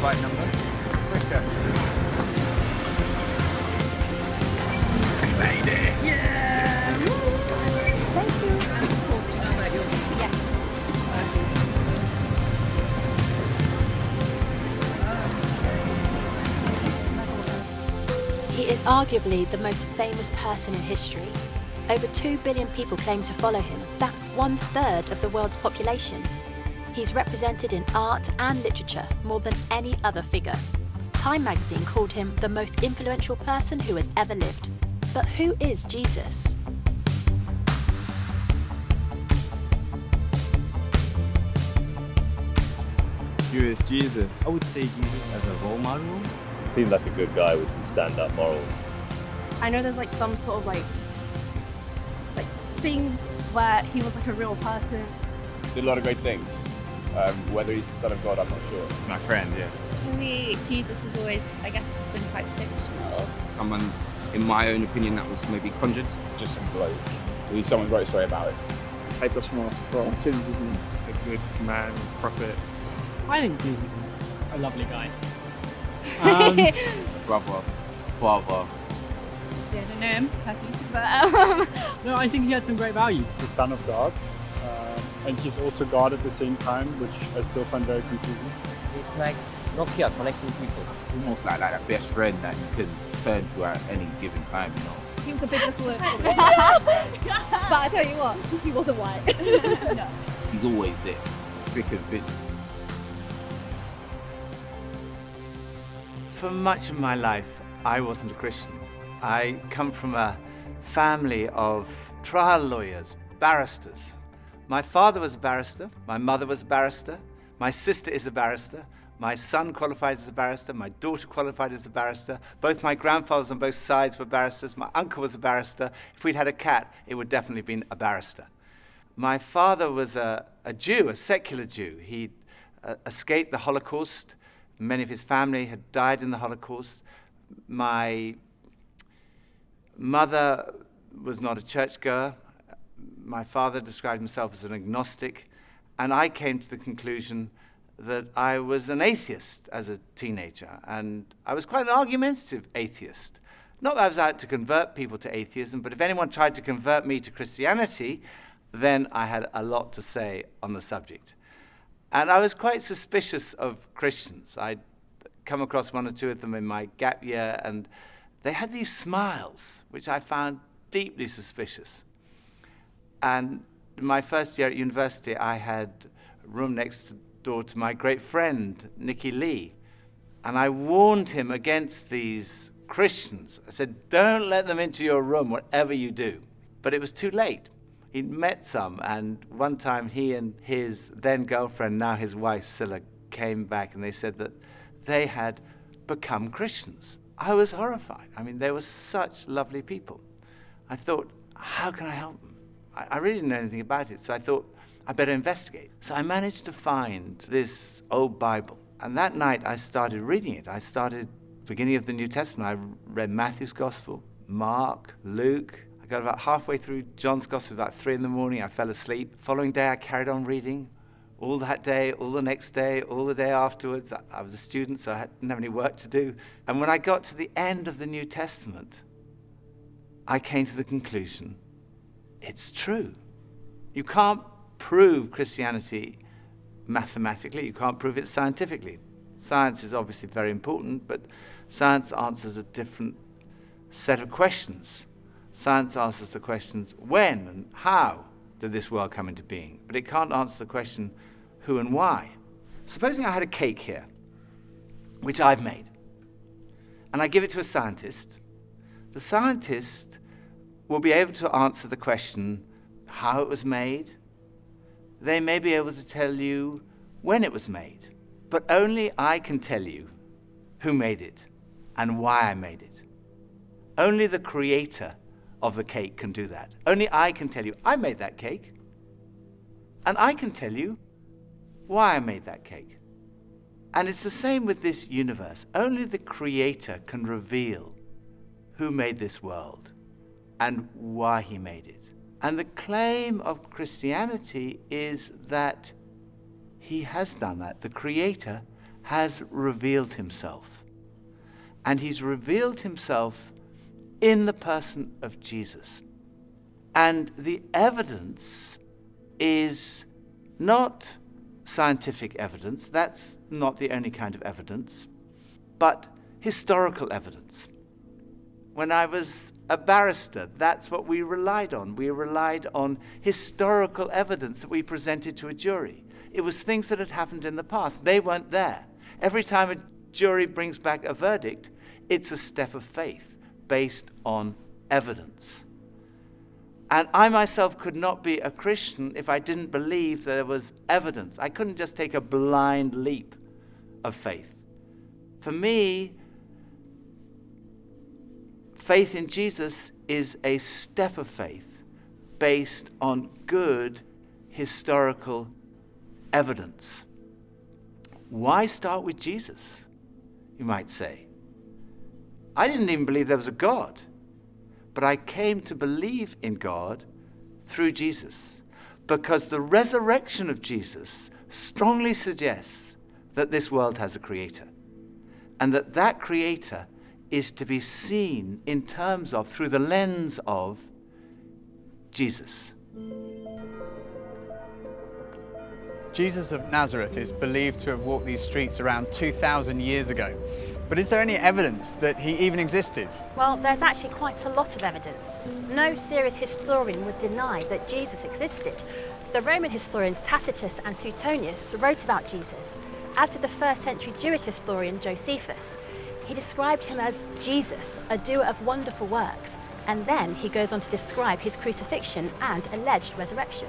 right number. Quicker. We made it! Yeah! Woo! Thank you. And of course, you know that you're... Yes. He is arguably the most famous person in history. Over 2 billion people claim to follow him. That's 1/3 of the world's population. He's represented in art and literature more than any other figure. Time magazine called him the most influential person who has ever lived. But who is Jesus? Who is Jesus? I would say Jesus as a role model. Seemed like a good guy with some stand-up morals. I know there's like some sort of like things where he was like a real person. Did a lot of great things. Whether he's the son of God, I'm not sure. It's my friend, yeah. To me, Jesus has always, I guess, just been quite fictional. Someone, in my own opinion, that was maybe conjured. Just some bloke. Someone wrote a story about it. Saved us from our sins, isn't he? A good man, prophet. I think Jesus is a lovely guy. Brother, father. See, I don't know him personally, but No, I think he had some great values. The Son of God. And he's also God at the same time, which I still find very confusing. It's like Nokia connecting people. Almost like that best friend that you can turn to at any given time, you know. He was a big little but I tell you what, he wasn't white. No. He's always there, thick and thin. For much of my life, I wasn't a Christian. I come from a family of trial lawyers, barristers. My father was a barrister, my mother was a barrister, my sister is a barrister, my son qualified as a barrister, my daughter qualified as a barrister, both my grandfathers on both sides were barristers, my uncle was a barrister. If we'd had a cat, it would definitely have been a barrister. My father was a Jew, a secular Jew. He'd escaped the Holocaust. Many of his family had died in the Holocaust. My mother was not a churchgoer. My father described himself as an agnostic, and I came to the conclusion that I was an atheist as a teenager, and I was quite an argumentative atheist. Not that I was out to convert people to atheism, but if anyone tried to convert me to Christianity, then I had a lot to say on the subject. And I was quite suspicious of Christians. I'd come across one or two of them in my gap year, and they had these smiles, which I found deeply suspicious. And in my first year at university, I had a room next door to my great friend, Nicky Lee. And I warned him against these Christians. I said, don't let them into your room, whatever you do. But it was too late. He'd met some, and one time he and his then girlfriend, now his wife, Scylla, came back and they said that they had become Christians. I was horrified. I mean, they were such lovely people. I thought, how can I help them? I really didn't know anything about it, so I thought, I better investigate. So I managed to find this old Bible, and that night I started reading it. I started beginning of the New Testament. I read Matthew's Gospel, Mark, Luke. I got about halfway through John's Gospel, about 3 a.m. I fell asleep. Following day, I carried on reading. All that day, all the next day, all the day afterwards. I was a student, so I didn't have any work to do. And when I got to the end of the New Testament, I came to the conclusion, it's true. You can't prove Christianity mathematically. You can't prove it scientifically. Science is obviously very important, but science answers a different set of questions. Science answers the questions, when and how did this world come into being? But it can't answer the question, who and why. Supposing I had a cake here, which I've made, and I give it to a scientist. The scientist will be able to answer the question, how it was made. They may be able to tell you when it was made, but only I can tell you who made it and why I made it. Only the creator of the cake can do that. Only I can tell you, I made that cake, and I can tell you why I made that cake. And it's the same with this universe. Only the creator can reveal who made this world and why he made it. And the claim of Christianity is that he has done that. The creator has revealed himself. And he's revealed himself in the person of Jesus. And the evidence is not scientific evidence, that's not the only kind of evidence, but historical evidence. When I was a barrister, that's what we relied on. We relied on historical evidence that we presented to a jury. It was things that had happened in the past. They weren't there. Every time a jury brings back a verdict, it's a step of faith based on evidence. And I myself could not be a Christian if I didn't believe there was evidence. I couldn't just take a blind leap of faith. For me, faith in Jesus is a step of faith based on good historical evidence. Why start with Jesus, you might say? I didn't even believe there was a God, but I came to believe in God through Jesus because the resurrection of Jesus strongly suggests that this world has a creator and that creator is to be seen in terms of, through the lens of, Jesus. Jesus of Nazareth is believed to have walked these streets around 2,000 years ago. But is there any evidence that he even existed? Well, there's actually quite a lot of evidence. No serious historian would deny that Jesus existed. The Roman historians Tacitus and Suetonius wrote about Jesus, as did the first century Jewish historian Josephus. He described him as Jesus, a doer of wonderful works, and then he goes on to describe his crucifixion and alleged resurrection.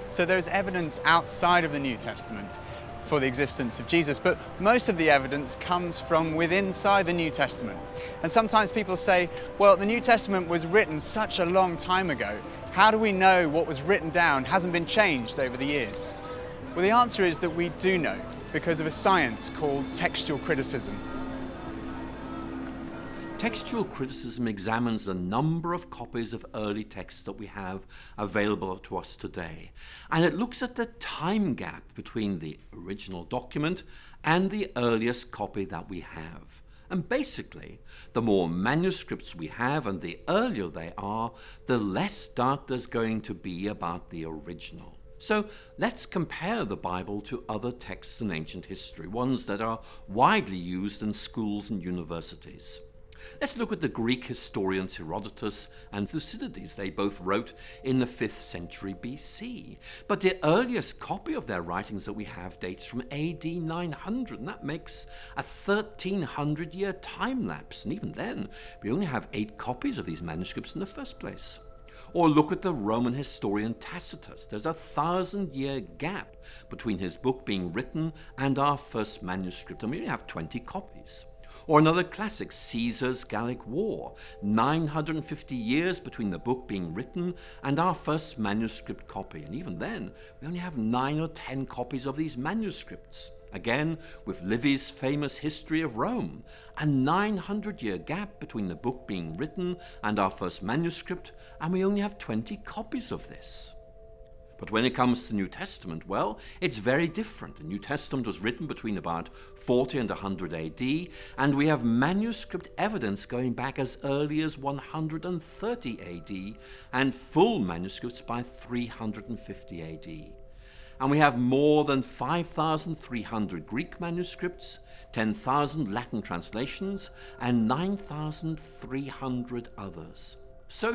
So there's evidence outside of the New Testament for the existence of Jesus, but most of the evidence comes from within inside the New Testament. And sometimes people say, well, the New Testament was written such a long time ago. How do we know what was written down hasn't been changed over the years? Well, the answer is that we do know, because of a science called textual criticism. Textual criticism examines the number of copies of early texts that we have available to us today, and it looks at the time gap between the original document and the earliest copy that we have. And basically, the more manuscripts we have and the earlier they are, the less doubt there's going to be about the original. So let's compare the Bible to other texts in ancient history, ones that are widely used in schools and universities. Let's look at the Greek historians Herodotus and Thucydides. They both wrote in the 5th century BC. But the earliest copy of their writings that we have dates from AD 900, and that makes a 1300-year time lapse. And even then, we only have 8 copies of these manuscripts in the first place. Or look at the Roman historian Tacitus. There's a 1,000-year gap between his book being written and our first manuscript, and we only have 20 copies. Or another classic, Caesar's Gallic War, 950 years between the book being written and our first manuscript copy. And even then, we only have 9 or 10 copies of these manuscripts. Again, with Livy's famous History of Rome, a 900-year gap between the book being written and our first manuscript, and we only have 20 copies of this. But when it comes to the New Testament, well, it's very different. The New Testament was written between about 40 and 100 AD, and we have manuscript evidence going back as early as 130 AD, and full manuscripts by 350 AD. And we have more than 5,300 Greek manuscripts, 10,000 Latin translations, and 9,300 others. So,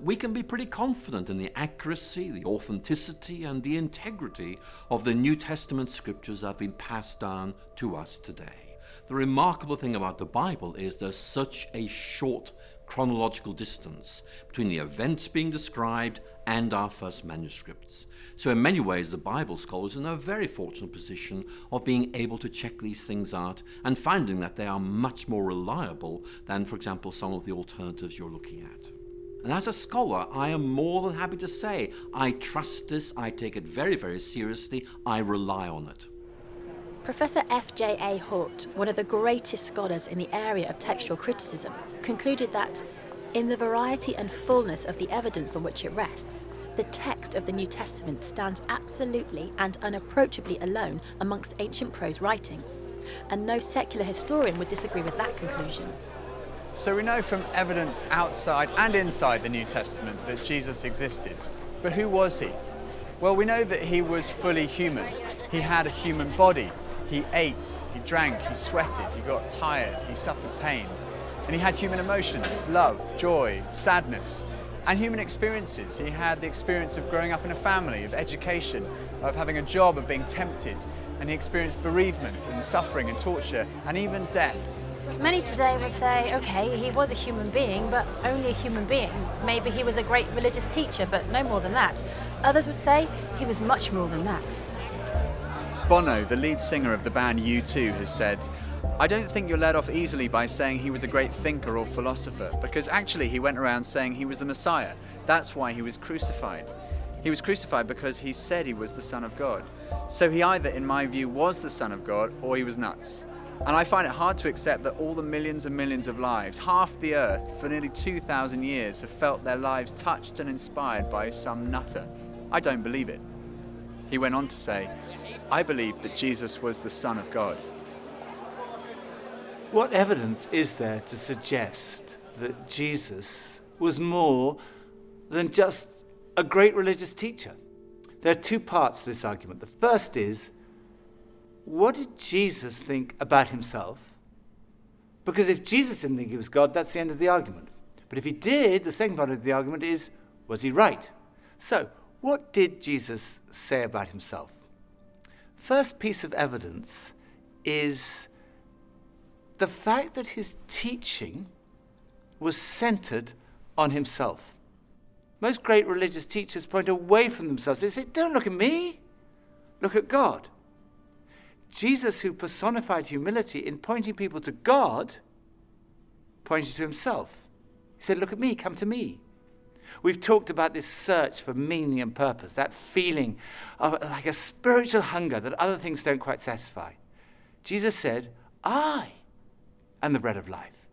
we can be pretty confident in the accuracy, the authenticity, and the integrity of the New Testament scriptures that have been passed down to us today. The remarkable thing about the Bible is there's such a short chronological distance between the events being described and our first manuscripts. So in many ways, the Bible scholars are in a very fortunate position of being able to check these things out and finding that they are much more reliable than, for example, some of the alternatives you're looking at. And as a scholar, I am more than happy to say, I trust this, I take it very, very seriously, I rely on it. Professor F.J.A. Hort, one of the greatest scholars in the area of textual criticism, concluded that, in the variety and fullness of the evidence on which it rests, The text of the New Testament stands absolutely and unapproachably alone amongst ancient prose writings, and no secular historian would disagree with that conclusion. So we know from evidence outside and inside the New Testament that Jesus existed. But who was he? Well, we know that he was fully human. He had a human body. He ate, he drank, he sweated, he got tired, he suffered pain. And he had human emotions, love, joy, sadness, and human experiences. He had the experience of growing up in a family, of education, of having a job, of being tempted. And he experienced bereavement and suffering and torture and even death. Many today would say, okay, he was a human being, but only a human being. Maybe he was a great religious teacher, but no more than that. Others would say he was much more than that. Bono, the lead singer of the band U2, has said, "I don't think you're led off easily by saying he was a great thinker or philosopher, because actually he went around saying he was the Messiah. That's why he was crucified. He was crucified because he said he was the Son of God. So he either, in my view, was the Son of God or he was nuts. And I find it hard to accept that all the millions and millions of lives, half the earth, for nearly 2,000 years, have felt their lives touched and inspired by some nutter. I don't believe it." He went on to say, "I believe that Jesus was the Son of God." What evidence is there to suggest that Jesus was more than just a great religious teacher? There are two parts to this argument. The first is, what did Jesus think about himself? Because if Jesus didn't think he was God, that's the end of the argument. But if he did, the second part of the argument is, was he right? So, what did Jesus say about himself? First piece of evidence is the fact that his teaching was centered on himself. Most great religious teachers point away from themselves. They say, don't look at me, look at God. Jesus, who personified humility in pointing people to God, pointed to himself. He said, look at me, come to me. We've talked about this search for meaning and purpose, that feeling of like a spiritual hunger that other things don't quite satisfy. Jesus said, I am the bread of life.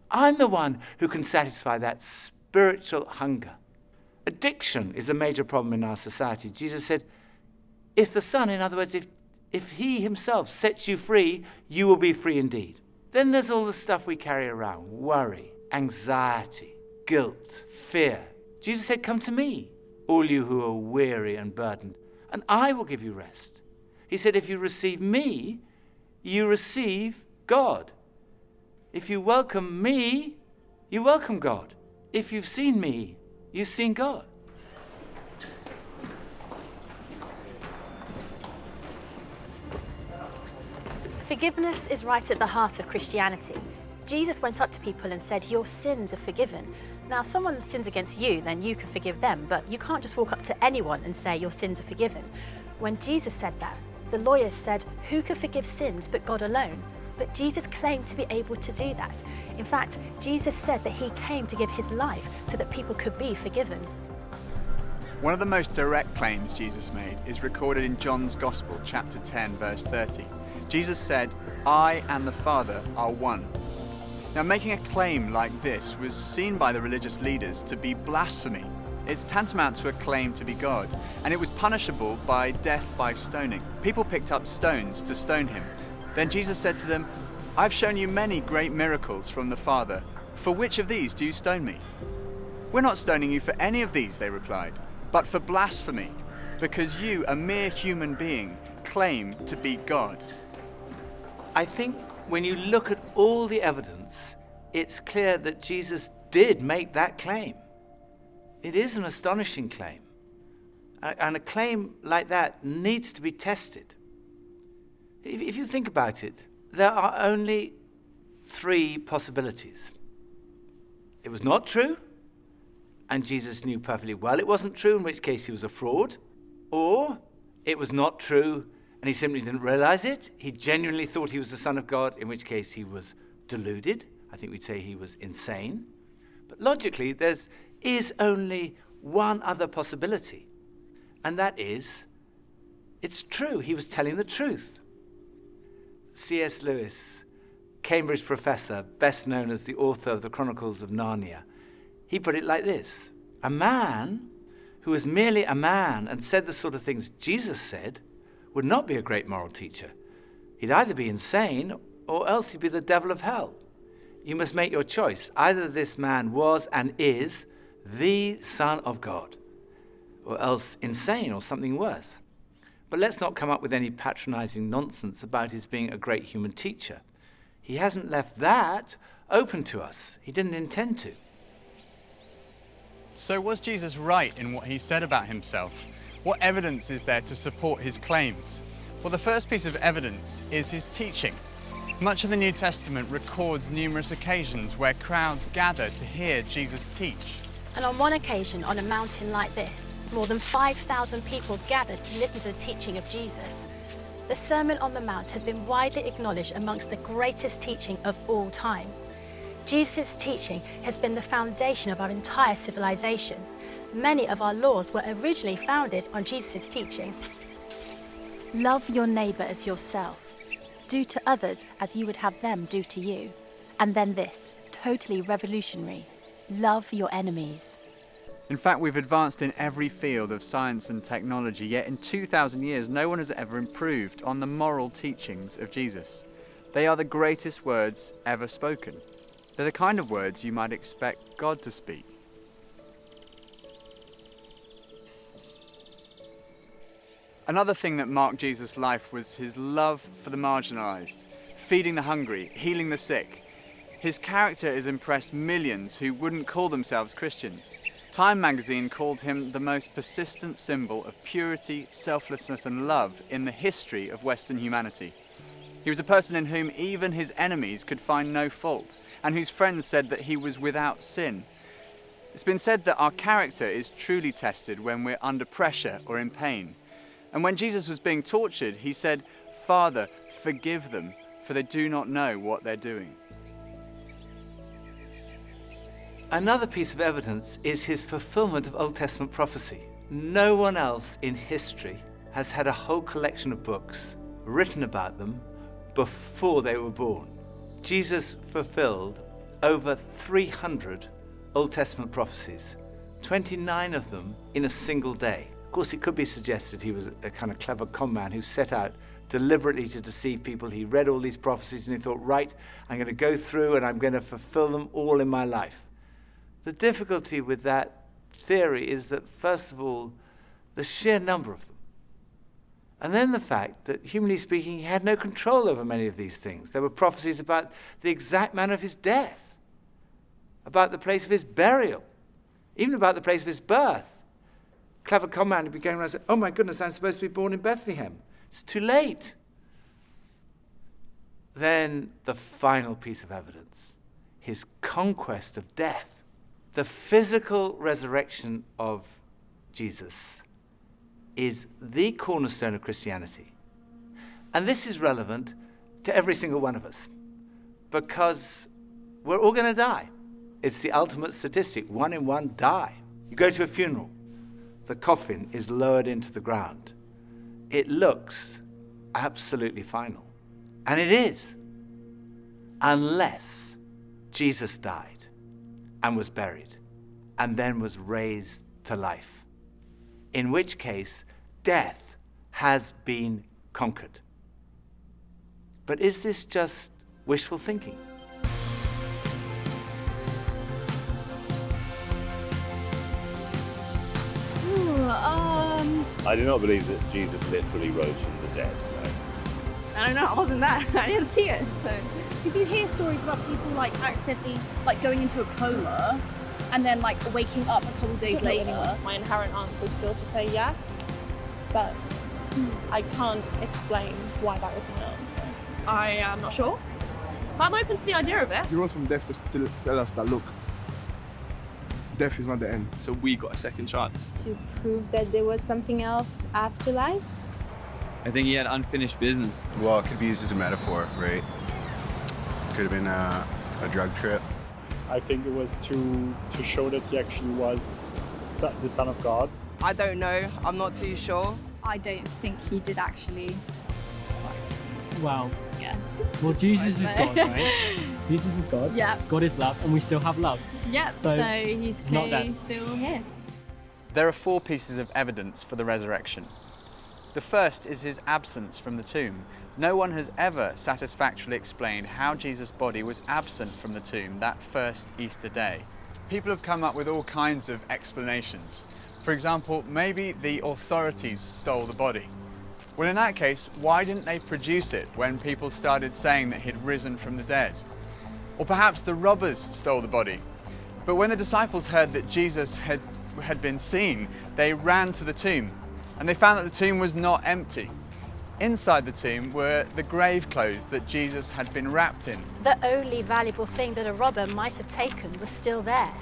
I'm the one who can satisfy that spiritual hunger. Addiction is a major problem in our society. Jesus said, if the Son, in other words, if he himself sets you free, you will be free indeed. Then there's all the stuff we carry around, worry, anxiety, guilt, fear. Jesus said, come to me, all you who are weary and burdened, and I will give you rest. He said, if you receive me, you receive God. If you welcome me, you welcome God. If you've seen me, you've seen God. Forgiveness is right at the heart of Christianity. Jesus went up to people and said, your sins are forgiven. Now, if someone sins against you, then you can forgive them, but you can't just walk up to anyone and say your sins are forgiven. When Jesus said that, the lawyers said, who can forgive sins but God alone? But Jesus claimed to be able to do that. In fact, Jesus said that he came to give his life so that people could be forgiven. One of the most direct claims Jesus made is recorded in John's Gospel, chapter 10, verse 30. Jesus said, I and the Father are one. Now, making a claim like this was seen by the religious leaders to be blasphemy. It's tantamount to a claim to be God, and it was punishable by death by stoning. People picked up stones to stone him. Then Jesus said to them, I've shown you many great miracles from the Father. For which of these do you stone me? We're not stoning you for any of these, they replied, but for blasphemy, because you, a mere human being, claim to be God. I think when you look at all the evidence, it's clear that Jesus did make that claim. It is an astonishing claim. And a claim like that needs to be tested. If you think about it, there are only three possibilities. It was not true, and Jesus knew perfectly well it wasn't true, in which case he was a fraud. Or it was not true, and he simply didn't realize it. He genuinely thought he was the Son of God, in which case he was deluded. I think we'd say he was insane. But logically, there is only one other possibility, and that is, it's true, he was telling the truth. C.S. Lewis, Cambridge professor, best known as the author of the Chronicles of Narnia, he put it like this: a man who was merely a man and said the sort of things Jesus said, would not be a great moral teacher. He'd either be insane or else he'd be the devil of hell. You must make your choice. Either this man was and is the Son of God, or else insane or something worse. But let's not come up with any patronizing nonsense about his being a great human teacher. He hasn't left that open to us. He didn't intend to. So was Jesus right in what he said about himself? What evidence is there to support his claims? Well, the first piece of evidence is his teaching. Much of the New Testament records numerous occasions where crowds gather to hear Jesus teach. And on one occasion, on a mountain like this, more than 5,000 people gathered to listen to the teaching of Jesus. The Sermon on the Mount has been widely acknowledged amongst the greatest teaching of all time. Jesus' teaching has been the foundation of our entire civilization. Many of our laws were originally founded on Jesus' teaching. Love your neighbour as yourself. Do to others as you would have them do to you. And then this, totally revolutionary. Love your enemies. In fact, we've advanced in every field of science and technology, yet in 2,000 years, no one has ever improved on the moral teachings of Jesus. They are the greatest words ever spoken. They're the kind of words you might expect God to speak. Another thing that marked Jesus' life was his love for the marginalised, feeding the hungry, healing the sick. His character has impressed millions who wouldn't call themselves Christians. Time magazine called him the most persistent symbol of purity, selflessness and love in the history of Western humanity. He was a person in whom even his enemies could find no fault, and whose friends said that he was without sin. It's been said that our character is truly tested when we're under pressure or in pain. And when Jesus was being tortured, he said, "Father, forgive them, for they do not know what they're doing." Another piece of evidence is his fulfillment of Old Testament prophecy. No one else in history has had a whole collection of books written about them before they were born. Jesus fulfilled over 300 Old Testament prophecies, 29 of them in a single day. Of course, it could be suggested he was a kind of clever con man who set out deliberately to deceive people. He read all these prophecies and he thought, right, I'm going to go through and I'm going to fulfill them all in my life. The difficulty with that theory is that, first of all, the sheer number of them. And then the fact that, humanly speaking, he had no control over many of these things. There were prophecies about the exact manner of his death, about the place of his burial, even about the place of his birth. Clever con man would be going around and say, oh my goodness, I'm supposed to be born in Bethlehem. It's too late. Then the final piece of evidence, his conquest of death. The physical resurrection of Jesus is the cornerstone of Christianity. And this is relevant to every single one of us, because we're all going to die. It's the ultimate statistic. 1 in 1 die. You go to a funeral, the coffin is lowered into the ground. It looks absolutely final. And it is, unless Jesus died and was buried and then was raised to life. In which case, death has been conquered. But is this just wishful thinking? I do not believe that Jesus literally rose from the dead, no. I don't know, I wasn't there. I didn't see it, so. Did you hear stories about people like accidentally going into a coma and then waking up a couple days later? My inherent answer is still to say yes, but I can't explain why that was my answer. I am not sure, but I'm open to the idea of it. He rose from death to still tell us that, look, death is not the end. So we got a second chance. To prove that there was something else after life? I think he had unfinished business. Well, it could be used as a metaphor, right? Could have been a drug trip. I think it was to show that he actually was the Son of God. I don't know. I'm not too sure. I don't think he did actually. Well, yes. Well, Jesus is God, right? Jesus is God. Yeah. God is love, and we still have love. Yep. So he's clearly still here. There are 4 pieces of evidence for the resurrection. The first is his absence from the tomb. No one has ever satisfactorily explained how Jesus' body was absent from the tomb that first Easter day. People have come up with all kinds of explanations. For example, maybe the authorities stole the body. Well, in that case, why didn't they produce it when people started saying that he'd risen from the dead? Or perhaps the robbers stole the body. But when the disciples heard that Jesus had been seen, they ran to the tomb, and they found that the tomb was not empty. Inside the tomb were the grave clothes that Jesus had been wrapped in. The only valuable thing that a robber might have taken was still there.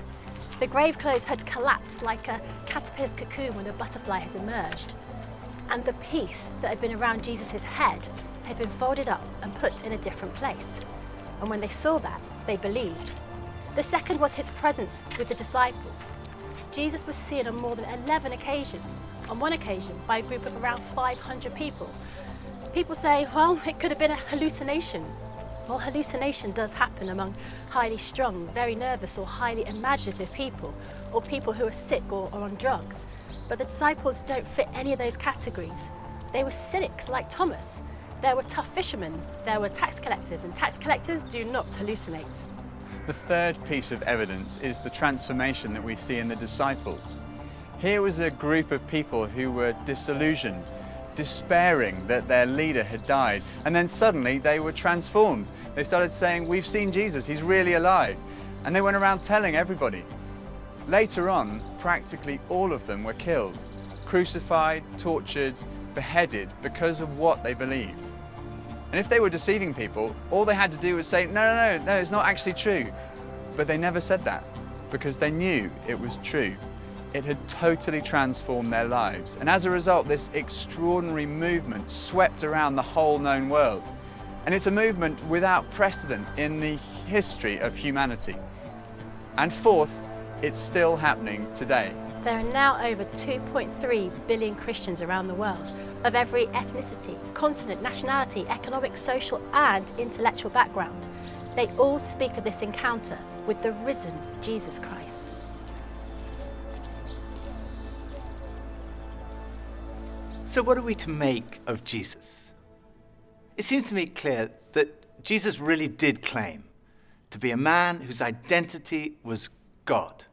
The grave clothes had collapsed like a caterpillar's cocoon when a butterfly has emerged. And the piece that had been around Jesus' head had been folded up and put in a different place. And when they saw that, they believed. The second was his presence with the disciples. Jesus was seen on more than 11 occasions, on one occasion by a group of around 500 people. People say, well, it could have been a hallucination. Well, hallucination does happen among highly strung, very nervous or highly imaginative people, or people who are sick or on drugs. But the disciples don't fit any of those categories. They were cynics like Thomas. There were tough fishermen, there were tax collectors, and tax collectors do not hallucinate. The third piece of evidence is the transformation that we see in the disciples. Here was a group of people who were disillusioned, despairing that their leader had died, and then suddenly they were transformed. They started saying, "We've seen Jesus, he's really alive." And they went around telling everybody. Later on, practically all of them were killed, crucified, tortured, beheaded because of what they believed. And if they were deceiving people, all they had to do was say, no, it's not actually true. But they never said that because they knew it was true. It had totally transformed their lives. And as a result, this extraordinary movement swept around the whole known world. And it's a movement without precedent in the history of humanity. And fourth, it's still happening today. There are now over 2.3 billion Christians around the world, of every ethnicity, continent, nationality, economic, social and intellectual background. They all speak of this encounter with the risen Jesus Christ. So what are we to make of Jesus? It seems to me clear that Jesus really did claim to be a man whose identity was God.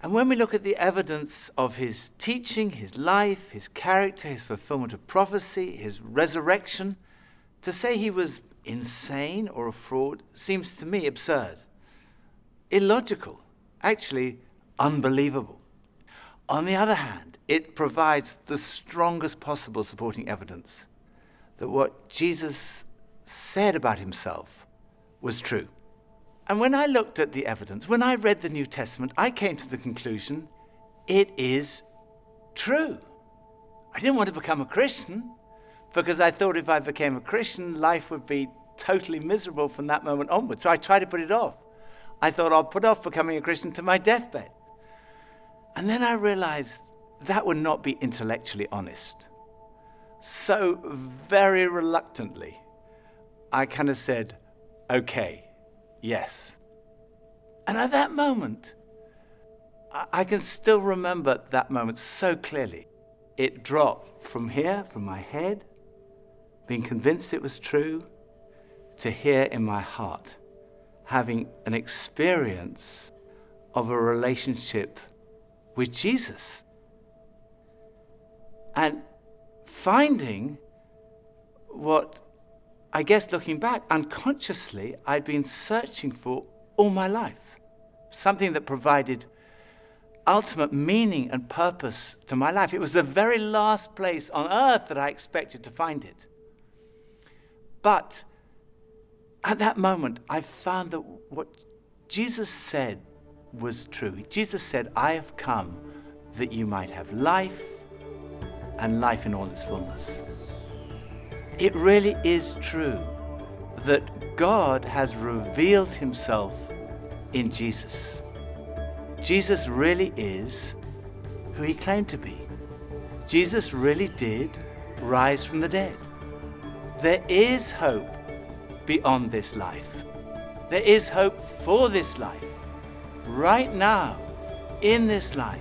And when we look at the evidence of his teaching, his life, his character, his fulfillment of prophecy, his resurrection, to say he was insane or a fraud seems to me absurd, illogical, actually unbelievable. On the other hand, it provides the strongest possible supporting evidence that what Jesus said about himself was true. And when I looked at the evidence, when I read the New Testament, I came to the conclusion it is true. I didn't want to become a Christian because I thought if I became a Christian, life would be totally miserable from that moment onwards. So I tried to put it off. I thought I'll put off becoming a Christian to my deathbed. And then I realized that would not be intellectually honest. So very reluctantly, I kind of said, okay, yes. And at that moment, I can still remember that moment so clearly. It dropped from here, from my head, being convinced it was true, to here in my heart, having an experience of a relationship with Jesus. And finding what, I guess looking back, unconsciously, I'd been searching for all my life. Something that provided ultimate meaning and purpose to my life. It was the very last place on earth that I expected to find it. But at that moment, I found that what Jesus said was true. Jesus said, I have come that you might have life and life in all its fullness. It really is true that God has revealed himself in Jesus. Jesus really is who he claimed to be. Jesus really did rise from the dead. There is hope beyond this life. There is hope for this life. Right now, in this life,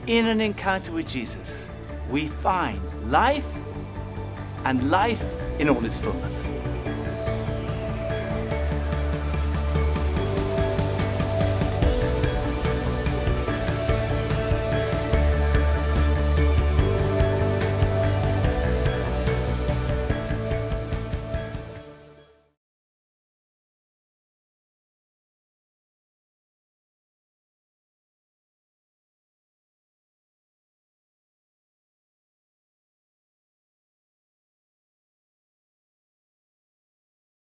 in an encounter with Jesus, we find life and life in all its fullness.